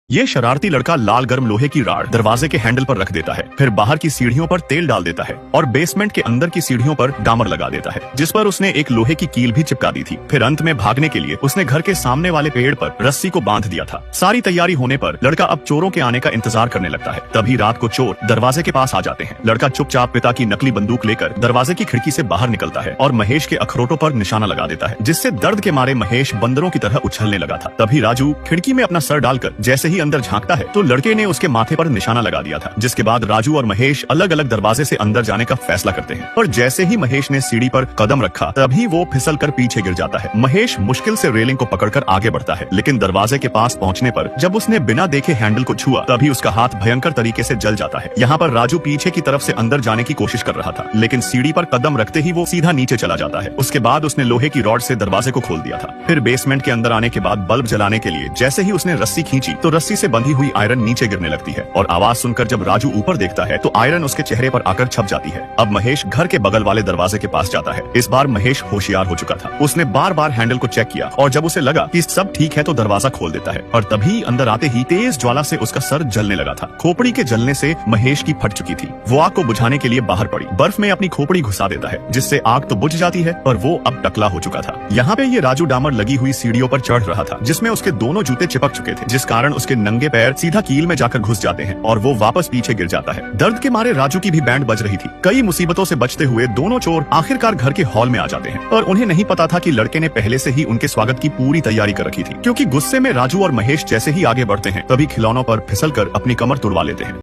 ये शरारती लड़का लाल गर्म लोहे की राड दरवाजे के हैंडल पर रख देता है, फिर बाहर की सीढ़ियों पर तेल डाल देता है और बेसमेंट के अंदर की सीढ़ियों पर डामर लगा देता है, जिस पर उसने एक लोहे की कील भी चिपका दी थी। फिर अंत में भागने के लिए उसने घर के सामने वाले पेड़ पर रस्सी को बांध दिया था। सारी तैयारी होने पर लड़का अब चोरों के आने का इंतजार करने लगता है। तभी रात को चोर दरवाजे के पास आ जाते हैं। लड़का चुपचाप पिता की नकली बंदूक लेकर दरवाजे की खिड़की से बाहर निकलता है और महेश के अखरोटों पर निशाना लगा देता है, जिससे दर्द के मारे महेश बंदरों की तरह उछलने लगा था। तभी राजू खिड़की में अपना सर डालकर जैसे ही अंदर झांकता है तो लड़के ने उसके माथे पर निशाना लगा दिया था। जिसके बाद राजू और महेश अलग अलग दरवाजे से अंदर जाने का फैसला करते हैं। और जैसे ही महेश ने सीढ़ी पर कदम रखा तभी वो फिसलकर पीछे गिर जाता है। महेश मुश्किल से रेलिंग को पकड़कर आगे बढ़ता है, लेकिन दरवाजे के पास पहुंचने पर जब उसने बिना देखे हैंडल को छुआ तभी उसका हाथ भयंकर तरीके से जल जाता है। यहाँ पर राजू पीछे की तरफ से अंदर जाने की कोशिश कर रहा था, लेकिन सीढ़ी पर कदम रखते ही वो सीधा नीचे चला जाता है। उसके बाद उसने लोहे की रॉड से दरवाजे को खोल दिया था। फिर बेसमेंट के अंदर आने के बाद बल्ब जलाने के लिए जैसे ही उसने रस्सी खींची तो रस्सी से बंधी हुई आयरन नीचे गिरने लगती है और आवाज सुनकर जब राजू ऊपर देखता है तो आयरन उसके चेहरे पर आकर छप जाती है। अब महेश घर के बगल वाले दरवाजे के पास जाता है। इस बार महेश होशियार हो चुका था। उसने बार बार हैंडल को चेक किया और जब उसे लगा कि सब ठीक है तो दरवाजा खोल देता है और तभी अंदर आते ही तेज ज्वाला से उसका सर जलने लगा था। खोपड़ी के जलने से महेश की फट चुकी थी। वो आग को बुझाने के लिए बाहर पड़ी, बर्फ में अपनी खोपड़ी घुसा देता है, जिससे आग तो बुझ जाती है और वो अब टकला हो चुका था। यहाँ पे ये राजू डामर लगी हुई सीढ़ियों पर चढ़ रहा था, जिसमें उसके दोनों जूते चिपक चुके थे, जिस कारण उसके नंगे पैर सीधा कील में जाकर घुस जाते हैं और वो वापस पीछे गिर जाता है। दर्द के मारे राजू की भी बैंड बज रही थी। कई मुसीबतों से बचते हुए दोनों चोर आखिरकार घर के हॉल में आ जाते हैं और उन्हें नहीं पता था कि लड़के ने पहले से ही उनके स्वागत की पूरी तैयारी कर रखी थी, क्योंकि गुस्से में राजू और महेश जैसे ही आगे बढ़ते हैं तभी खिलौनों पर फिसलकर अपनी कमर तुड़वा लेते हैं।